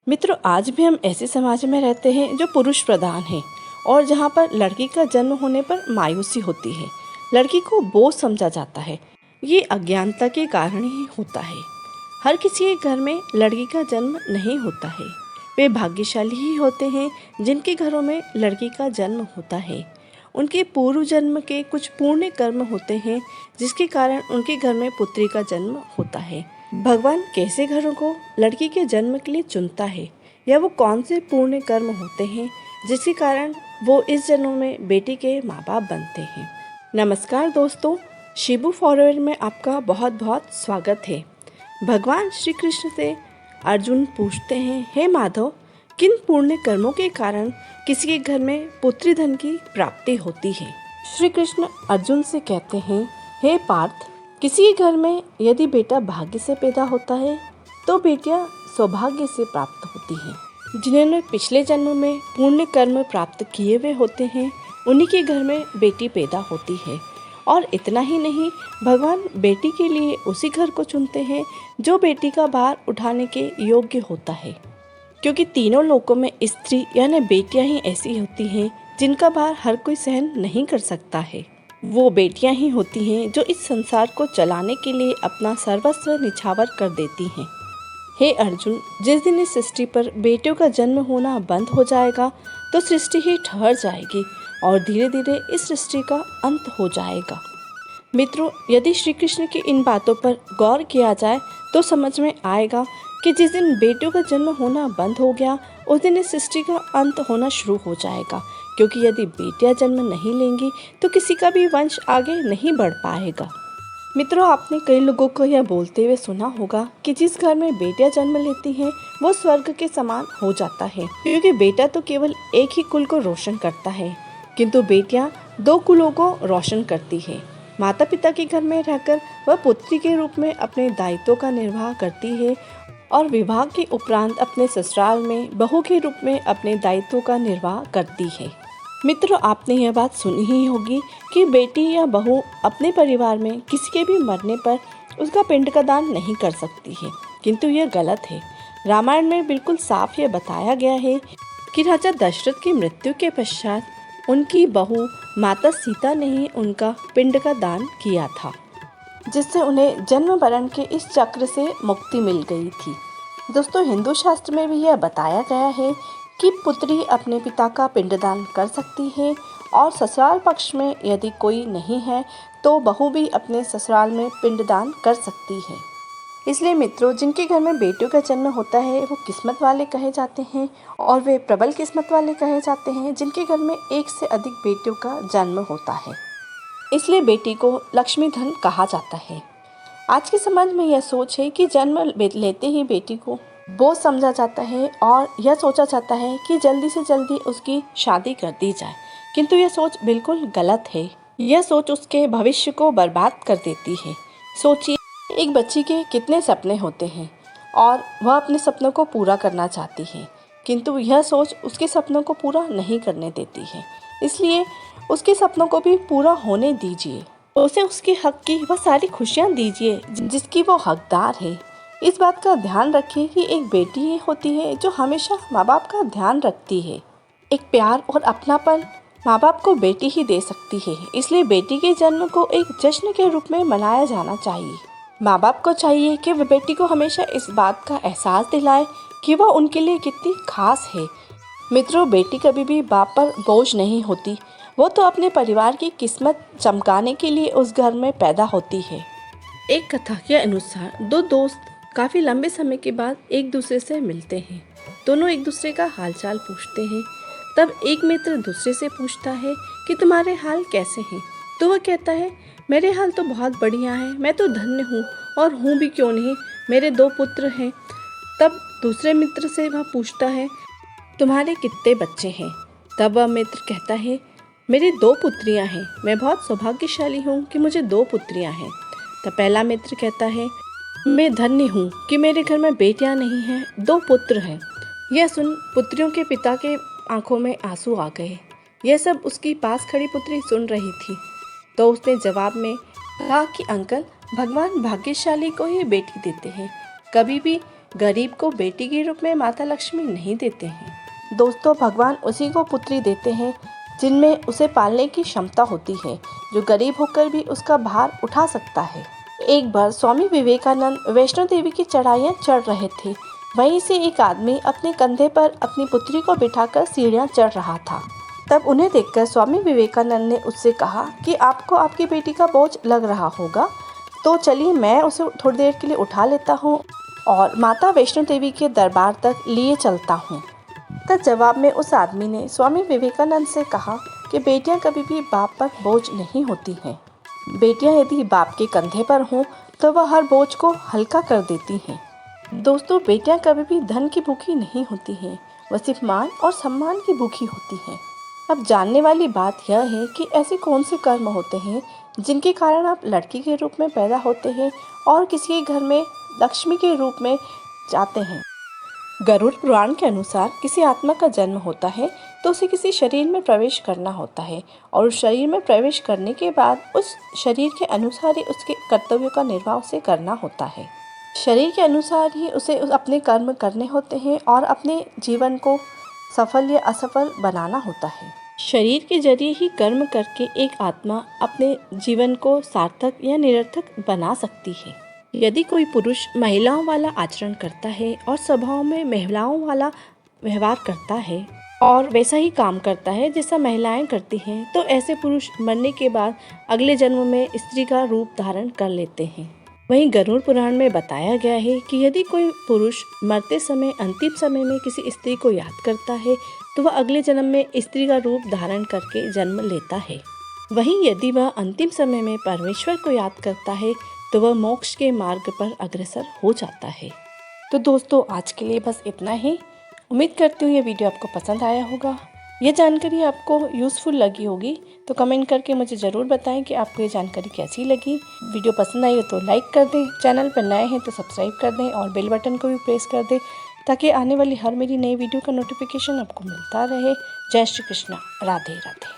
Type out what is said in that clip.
मित्रों, आज भी हम ऐसे समाज में रहते हैं जो पुरुष प्रधान है और जहाँ पर लड़की का जन्म होने पर मायूसी होती है। लड़की को बोझ समझा जाता है। ये अज्ञानता के कारण ही होता है। हर किसी के घर में लड़की का जन्म नहीं होता है। वे भाग्यशाली ही होते हैं जिनके घरों में लड़की का जन्म होता है। उनके पूर्व जन्म के कुछ पुण्य कर्म होते हैं जिसके कारण उनके घर में पुत्री का जन्म होता है। भगवान कैसे घरों को लड़की के जन्म के लिए चुनता है, या वो कौन से पुण्य कर्म होते हैं जिसके कारण वो इस जन्म में बेटी के माँ बाप बनते हैं। नमस्कार दोस्तों, शिबू फॉरवर्ड में आपका बहुत बहुत स्वागत है। भगवान श्री कृष्ण से अर्जुन पूछते हैं, हे माधव, किन पुण्य कर्मों के कारण किसी के घर में पुत्री धन की प्राप्ति होती है। श्री कृष्ण अर्जुन से कहते हैं, हे पार्थ, किसी के घर में यदि बेटा भाग्य से पैदा होता है तो बेटियां सौभाग्य से प्राप्त होती हैं। जिन्होंने पिछले जन्म में पुण्य कर्म प्राप्त किए हुए होते हैं उन्हीं के घर में बेटी पैदा होती है। और इतना ही नहीं, भगवान बेटी के लिए उसी घर को चुनते हैं जो बेटी का भार उठाने के योग्य होता है, क्योंकि तीनों लोकों में स्त्री यानी बेटियां ही ऐसी होती हैं जिनका भार हर कोई सहन नहीं कर सकता है। वो बेटियां ही होती हैं जो इस संसार को चलाने के लिए अपना सर्वस्व निछावर कर देती हैं। हे अर्जुन, जिस दिन इस सृष्टि पर बेटियों का जन्म होना बंद हो जाएगा तो सृष्टि ही ठहर जाएगी और धीरे धीरे इस सृष्टि का अंत हो जाएगा। मित्रों, यदि श्री कृष्ण की इन बातों पर गौर किया जाए तो समझ में आएगा कि जिस दिन बेटियों का जन्म होना बंद हो गया उस दिन इस सृष्टि का अंत होना शुरू हो जाएगा, क्योंकि यदि बेटियां जन्म नहीं लेंगी तो किसी का भी वंश आगे नहीं बढ़ पाएगा। मित्रों, आपने कई लोगों को यह बोलते हुए सुना होगा कि जिस घर में बेटियां जन्म लेती हैं वो स्वर्ग के समान हो जाता है, क्योंकि बेटा तो केवल एक ही कुल को रोशन करता है, किंतु बेटियां दो कुलों को रोशन करती है। माता पिता के घर में रहकर वह पुत्री के रूप में अपने दायित्वों का निर्वाह करती है और विवाह के उपरांत अपने ससुराल में बहू के रूप में अपने दायित्वों का निर्वाह करती है। मित्रों, आपने यह बात सुनी ही होगी कि बेटी या बहू अपने परिवार में किसी के भी मरने पर उसका पिंड का दान नहीं कर सकती है, किंतु यह गलत है। रामायण में बिल्कुल साफ यह बताया गया है कि राजा दशरथ की मृत्यु के पश्चात उनकी बहू माता सीता ने ही उनका पिंड का दान किया था, जिससे उन्हें जन्म मरण के इस चक्र से मुक्ति मिल गई थी। दोस्तों, हिंदू शास्त्र में भी यह बताया गया है कि पुत्री अपने पिता का पिंडदान कर सकती है और ससुराल पक्ष में यदि कोई नहीं है तो बहू भी अपने ससुराल में पिंडदान कर सकती है। इसलिए मित्रों, जिनके घर में बेटियों का जन्म होता है वो किस्मत वाले कहे जाते हैं और वे प्रबल किस्मत वाले कहे जाते हैं जिनके घर में एक से अधिक बेटियों का जन्म होता है। इसलिए बेटी को लक्ष्मी धन कहा जाता है। आज के समाज में यह सोच है कि जन्म लेते ही बेटी को बोझ समझा जाता है और यह सोचा जाता है कि जल्दी से जल्दी उसकी शादी कर दी जाए, किंतु यह सोच बिल्कुल गलत है। यह सोच उसके भविष्य को बर्बाद कर देती है। सोचिए, एक बच्ची के कितने सपने होते हैं और वह अपने सपनों को पूरा करना चाहती है, किंतु यह सोच उसके सपनों को पूरा नहीं करने देती है। इसलिए उसके सपनों को भी पूरा होने दीजिए, उसे उसके हक की वह सारी खुशियाँ दीजिए जिसकी वो हकदार है। इस बात का ध्यान रखिए कि एक बेटी ही होती है जो हमेशा माँ बाप का ध्यान रखती है। एक प्यार और अपनापन माँ बाप को बेटी ही दे सकती है। इसलिए बेटी के जन्म को एक जश्न के रूप में मनाया जाना चाहिए। माँ बाप को चाहिए कि वह बेटी को हमेशा इस बात का एहसास दिलाए कि वह उनके लिए कितनी खास है। मित्रों, बेटी कभी भी बाप पर बोझ नहीं होती। वो तो अपने परिवार की किस्मत चमकाने के लिए उस घर में पैदा होती है। एक कथा के अनुसार दो दोस्त काफ़ी लंबे समय के बाद एक दूसरे से मिलते हैं। दोनों एक दूसरे का हालचाल पूछते हैं। तब एक मित्र दूसरे से पूछता है कि तुम्हारे हाल कैसे हैं। तो वह कहता है, मेरे हाल तो बहुत बढ़िया है, मैं तो धन्य हूँ और हूँ भी क्यों नहीं, मेरे 2 पुत्र हैं। तब दूसरे मित्र से वह पूछता है, तुम्हारे कितने बच्चे हैं। तब वह मित्र कहता है, मेरी 2 पुत्रियां हैं, मैं बहुत सौभाग्यशाली हूँ कि मुझे 2 पुत्रियां हैं। तब पहला मित्र कहता है, मैं धन्य हूँ कि मेरे घर में बेटियां नहीं हैं, 2 पुत्र हैं। यह सुन पुत्रियों के पिता के आंखों में आंसू आ गए। यह सब उसकी पास खड़ी पुत्री सुन रही थी। तो उसने जवाब में कहा कि अंकल, भगवान भाग्यशाली को ही बेटी देते हैं, कभी भी गरीब को बेटी के रूप में माता लक्ष्मी नहीं देते हैं। दोस्तों, भगवान उसी को पुत्री देते हैं जिनमें उसे पालने की क्षमता होती है, जो गरीब होकर भी उसका भार उठा सकता है। एक बार स्वामी विवेकानंद वैष्णो देवी की चढ़ाइयाँ चढ़ रहे थे। वहीं से एक आदमी अपने कंधे पर अपनी पुत्री को बिठाकर सीढ़ियाँ चढ़ रहा था। तब उन्हें देखकर स्वामी विवेकानंद ने उससे कहा कि आपको आपकी बेटी का बोझ लग रहा होगा, तो चलिए मैं उसे थोड़ी देर के लिए उठा लेता हूँ और माता वैष्णो देवी के दरबार तक लिए चलता हूँ। तब जवाब में उस आदमी ने स्वामी विवेकानंद से कहा कि बेटियां कभी भी बाप पर बोझ नहीं होती हैं। बेटियां यदि बाप के कंधे पर हों तो वह हर बोझ को हल्का कर देती हैं। दोस्तों, बेटियां कभी भी धन की भूखी नहीं होती हैं, वह सिर्फ मान और सम्मान की भूखी होती हैं। अब जानने वाली बात यह है कि ऐसे कौन से कर्म होते हैं जिनके कारण आप लड़की के रूप में पैदा होते हैं और किसी के घर में लक्ष्मी के रूप में जाते हैं। गरुड़ पुराण के अनुसार किसी आत्मा का जन्म होता है तो उसे किसी शरीर में प्रवेश करना होता है और उस शरीर में प्रवेश करने के बाद उस शरीर के अनुसार ही उसके कर्तव्यों का निर्वाह उसे करना होता है। शरीर के अनुसार ही उसे अपने कर्म करने होते हैं और अपने जीवन को सफल या असफल बनाना होता है। शरीर के जरिए ही कर्म करके एक आत्मा अपने जीवन को सार्थक या निरर्थक बना सकती है। यदि कोई पुरुष महिलाओं वाला आचरण करता है और स्वभाव में महिलाओं वाला व्यवहार करता है और वैसा ही काम करता है जैसा महिलाएं करती हैं, तो ऐसे पुरुष मरने के बाद अगले जन्म में स्त्री का रूप धारण कर लेते हैं। वहीं गरुड़ पुराण में बताया गया है कि यदि कोई पुरुष मरते समय अंतिम समय में किसी स्त्री को याद करता है तो वह अगले जन्म में स्त्री का रूप धारण करके जन्म लेता है। वहीं यदि वह अंतिम समय में परमेश्वर को याद करता है तो वह मोक्ष के मार्ग पर अग्रसर हो जाता है। तो दोस्तों, आज के लिए बस इतना ही। उम्मीद करती हूँ ये वीडियो आपको पसंद आया होगा। ये जानकारी आपको यूज़फुल लगी होगी तो कमेंट करके मुझे ज़रूर बताएं कि आपको ये जानकारी कैसी लगी। वीडियो पसंद आई हो तो लाइक कर दें, चैनल पर नए हैं तो सब्सक्राइब कर दें और बेल बटन को भी प्रेस कर दें ताकि आने वाली हर मेरी नई वीडियो का नोटिफिकेशन आपको मिलता रहे। जय श्री कृष्णा, राधे राधे।